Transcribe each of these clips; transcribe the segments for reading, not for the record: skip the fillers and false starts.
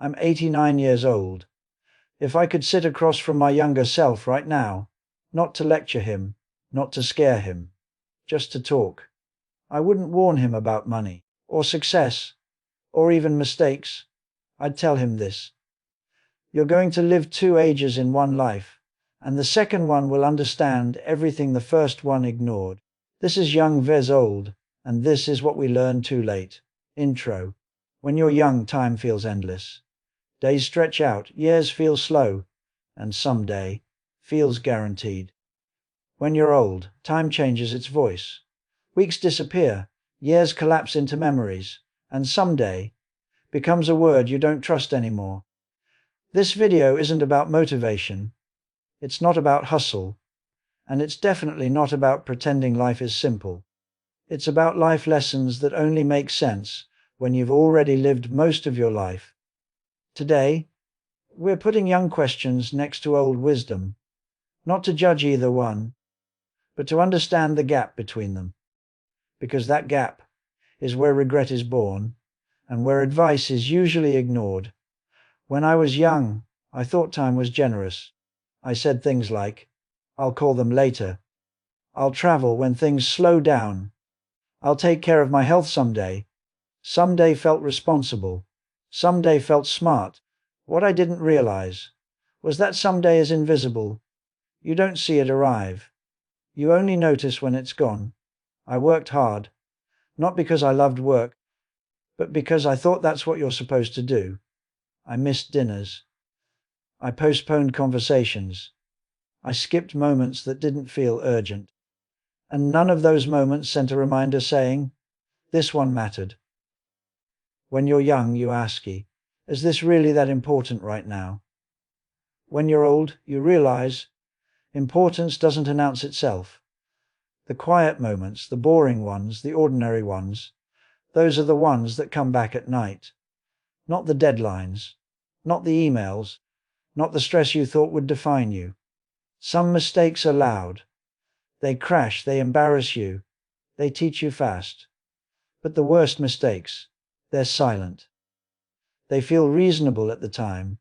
I'm 89 years old. If I could sit across from my younger self right now, not to lecture him, not to scare him, just to talk, I wouldn't warn him about money, or success, or even mistakes. I'd tell him this: you're going to live two ages in one life, and the second one will understand everything the first one ignored. This is young vs old, and this is what we learn too late. Intro. When you're young, time feels endless. Days stretch out, years feel slow, and someday feels guaranteed. When you're old, time changes its voice. Weeks disappear, years collapse into memories, and someday becomes a word you don't trust anymore. This video isn't about motivation, it's not about hustle, and it's definitely not about pretending life is simple. It's about life lessons that only make sense when you've already lived most of your life. Today, we're putting young questions next to old wisdom, not to judge either one, but to understand the gap between them. Because that gap is where regret is born, and where advice is usually ignored. When I was young, I thought time was generous. I said things like, "I'll call them later. I'll travel when things slow down. I'll take care of my health someday." Someday felt responsible. Someday felt smart. What I didn't realize was that someday is invisible. You don't see it arrive. You only notice when it's gone. I worked hard, not because I loved work, but because I thought that's what you're supposed to do. I missed dinners. I postponed conversations. I skipped moments that didn't feel urgent. And none of those moments sent a reminder saying, this one mattered. When you're young, you ask, is this really that important right now? When you're old, you realize importance doesn't announce itself. The quiet moments, the boring ones, the ordinary ones, those are the ones that come back at night. Not the deadlines, not the emails, not the stress you thought would define you. Some mistakes are loud. They crash, they embarrass you, they teach you fast. But the worst mistakes, they're silent. They feel reasonable at the time.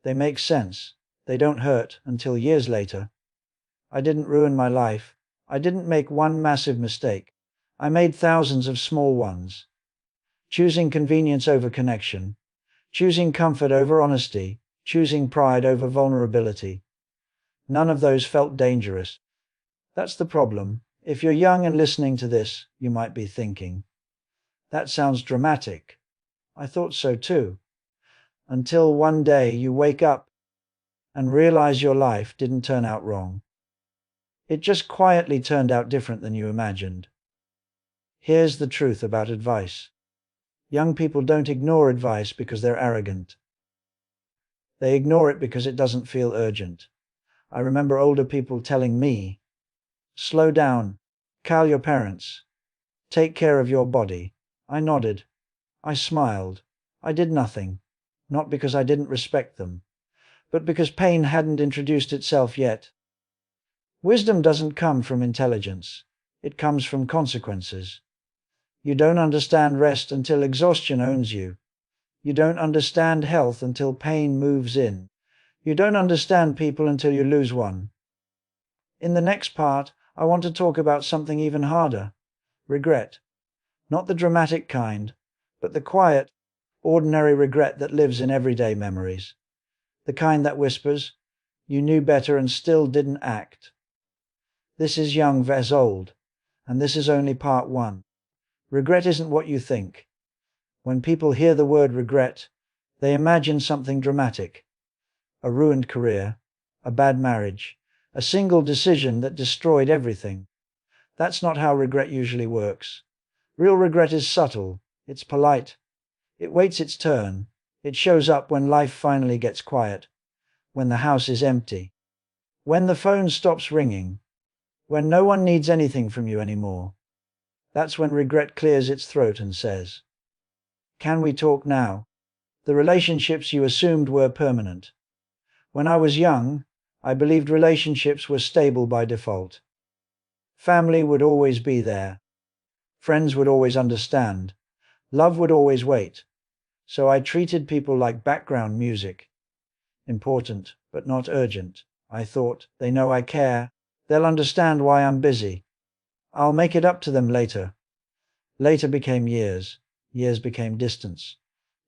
They make sense. They don't hurt until years later. I didn't ruin my life. I didn't make one massive mistake. I made thousands of small ones. Choosing convenience over connection. Choosing comfort over honesty. Choosing pride over vulnerability. None of those felt dangerous. That's the problem. If you're young and listening to this, you might be thinking, that sounds dramatic. I thought so too. Until one day you wake up and realize your life didn't turn out wrong. It just quietly turned out different than you imagined. Here's the truth about advice. Young people don't ignore advice because they're arrogant. They ignore it because it doesn't feel urgent. I remember older people telling me, slow down, call your parents, take care of your body. I nodded. I smiled. I did nothing. Not because I didn't respect them, but because pain hadn't introduced itself yet. Wisdom doesn't come from intelligence. It comes from consequences. You don't understand rest until exhaustion owns you. You don't understand health until pain moves in. You don't understand people until you lose one. In the next part, I want to talk about something even harder: regret. Not the dramatic kind, but the quiet, ordinary regret that lives in everyday memories. The kind that whispers, you knew better and still didn't act. This is young vs old, and this is only part one. Regret isn't what you think. When people hear the word regret, they imagine something dramatic. A ruined career, a bad marriage, a single decision that destroyed everything. That's not how regret usually works. Real regret is subtle, it's polite. It waits its turn. It shows up when life finally gets quiet, when the house is empty, when the phone stops ringing, when no one needs anything from you anymore. That's when regret clears its throat and says, can we talk now? The relationships you assumed were permanent. When I was young, I believed relationships were stable by default. Family would always be there. Friends would always understand. Love would always wait. So I treated people like background music. Important, but not urgent. I thought, they know I care. They'll understand why I'm busy. I'll make it up to them later. Later became years. Years became distance.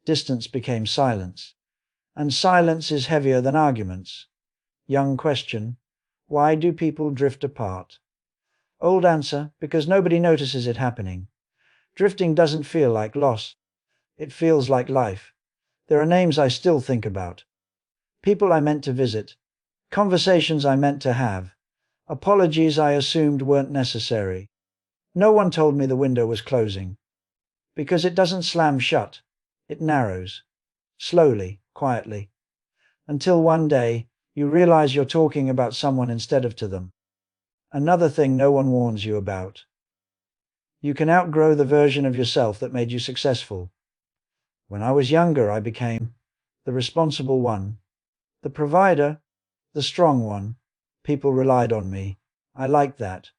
Distance became silence. And silence is heavier than arguments. Young question: why do people drift apart? Old answer: because nobody notices it happening. Drifting doesn't feel like loss. It feels like life. There are names I still think about. People I meant to visit. Conversations I meant to have. Apologies I assumed weren't necessary. No one told me the window was closing. Because it doesn't slam shut. It narrows. Slowly, quietly. Until one day, you realize you're talking about someone instead of to them. Another thing no one warns you about. You can outgrow the version of yourself that made you successful. When I was younger, I became the responsible one, the provider, the strong one. People relied on me. I liked that.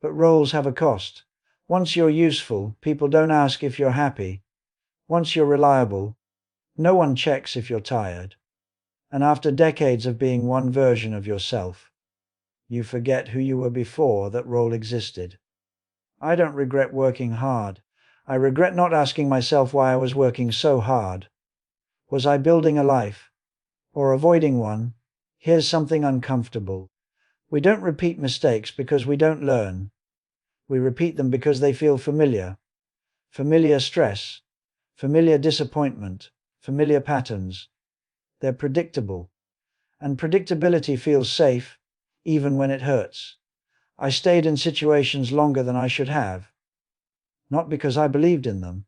But roles have a cost. Once you're useful, people don't ask if you're happy. Once you're reliable, no one checks if you're tired. And after decades of being one version of yourself, you forget who you were before that role existed. I don't regret working hard. I regret not asking myself why I was working so hard. Was I building a life? Or avoiding one? Here's something uncomfortable. We don't repeat mistakes because we don't learn. We repeat them because they feel familiar. Familiar stress, familiar disappointment, familiar patterns. They're predictable. And predictability feels safe, even when it hurts. I stayed in situations longer than I should have. Not because I believed in them,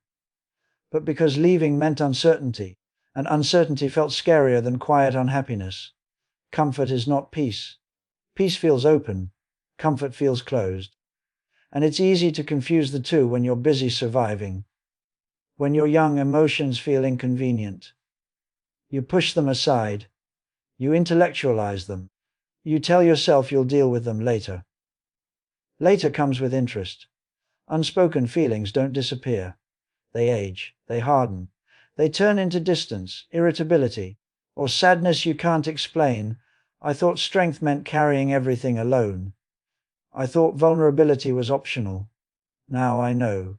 but because leaving meant uncertainty, and uncertainty felt scarier than quiet unhappiness. Comfort is not peace. Peace feels open. Comfort feels closed. And it's easy to confuse the two when you're busy surviving. When you're young, emotions feel inconvenient. You push them aside. You intellectualize them. You tell yourself you'll deal with them later. Later comes with interest. Unspoken feelings don't disappear. They age. They harden. They turn into distance, irritability, or sadness you can't explain. I thought strength meant carrying everything alone. I thought vulnerability was optional. Now I know.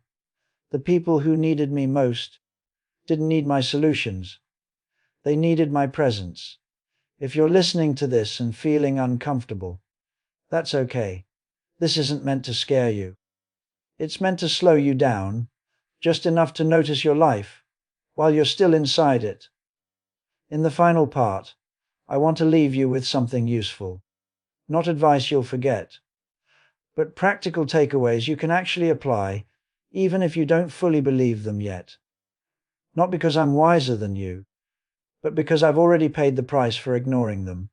The people who needed me most didn't need my solutions. They needed my presence. If you're listening to this and feeling uncomfortable, that's okay. This isn't meant to scare you. It's meant to slow you down, just enough to notice your life, while you're still inside it. In the final part, I want to leave you with something useful. Not advice you'll forget, but practical takeaways you can actually apply, even if you don't fully believe them yet. Not because I'm wiser than you, but because I've already paid the price for ignoring them.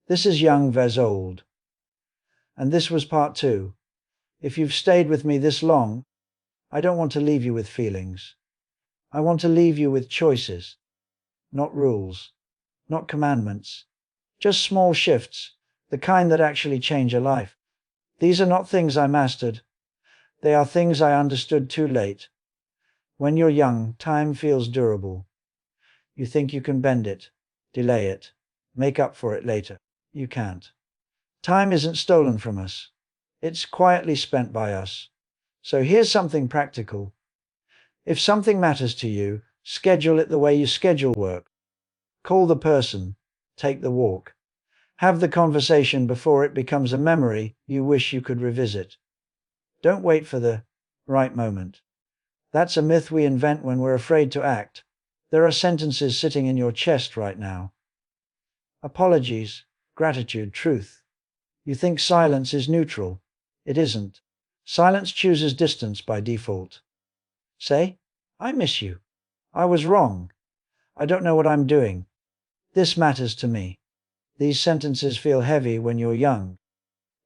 This is Young vs Old. And this was part 2. If you've stayed with me this long, I don't want to leave you with feelings. I want to leave you with choices. Not rules. Not commandments. Just small shifts, the kind that actually change a life. These are not things I mastered. They are things I understood too late. When you're young, time feels durable. You think you can bend it, delay it, make up for it later. You can't. Time isn't stolen from us. It's quietly spent by us. So here's something practical. If something matters to you, schedule it the way you schedule work. Call the person, take the walk. Have the conversation before it becomes a memory you wish you could revisit. Don't wait for the right moment. That's a myth we invent when we're afraid to act. There are sentences sitting in your chest right now. Apologies, gratitude, truth. You think silence is neutral. It isn't. Silence chooses distance by default. Say, I miss you. I was wrong. I don't know what I'm doing. This matters to me. These sentences feel heavy when you're young.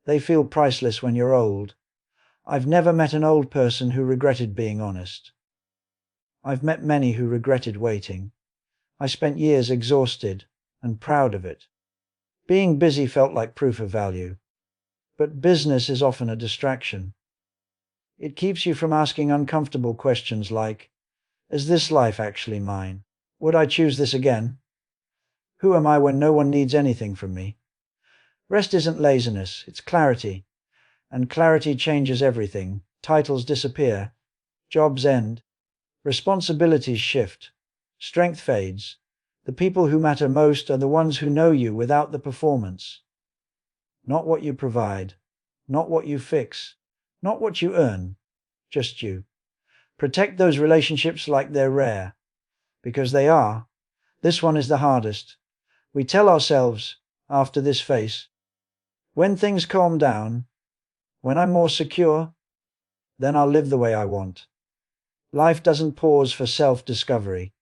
They feel priceless when you're old. I've never met an old person who regretted being honest. I've met many who regretted waiting. I spent years exhausted and proud of it. Being busy felt like proof of value. But business is often a distraction. It keeps you from asking uncomfortable questions like, Is this life actually mine? Would I choose this again? Who am I when no one needs anything from me? Rest isn't laziness, it's clarity. And clarity changes everything. Titles disappear. Jobs end. Responsibilities shift. Strength fades. The people who matter most are the ones who know you without the performance. Not what you provide. Not what you fix. Not what you earn. Just you. Protect those relationships like they're rare. Because they are. This one is the hardest. We tell ourselves, after this phase, when things calm down, when I'm more secure, then I'll live the way I want. Life doesn't pause for self-discovery.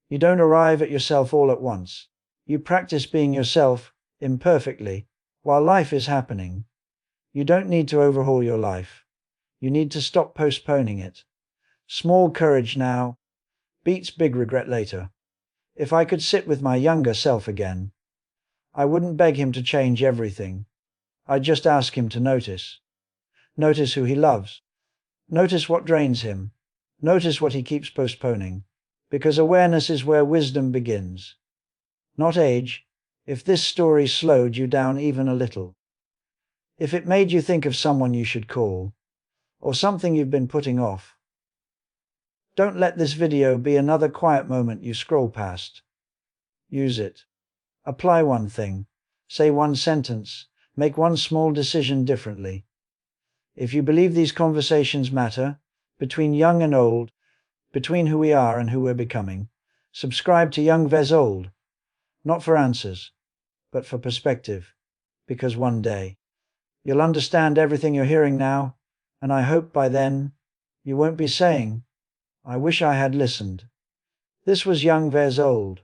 You don't arrive at yourself all at once. You practice being yourself, imperfectly, while life is happening. You don't need to overhaul your life. You need to stop postponing it. Small courage now beats big regret later. If I could sit with my younger self again, I wouldn't beg him to change everything. I'd just ask him to notice. Notice who he loves. Notice what drains him. Notice what he keeps postponing. Because awareness is where wisdom begins. Not age. If this story slowed you down even a little. If it made you think of someone you should call. Or something you've been putting off. Don't let this video be another quiet moment you scroll past. Use it. Apply one thing. Say one sentence. Make one small decision differently. If you believe these conversations matter, between young and old, between who we are and who we're becoming, subscribe to Young vs Old. Not for answers, but for perspective. Because one day, you'll understand everything you're hearing now, and I hope by then, you won't be saying, I wish I had listened. This was Young vs Old.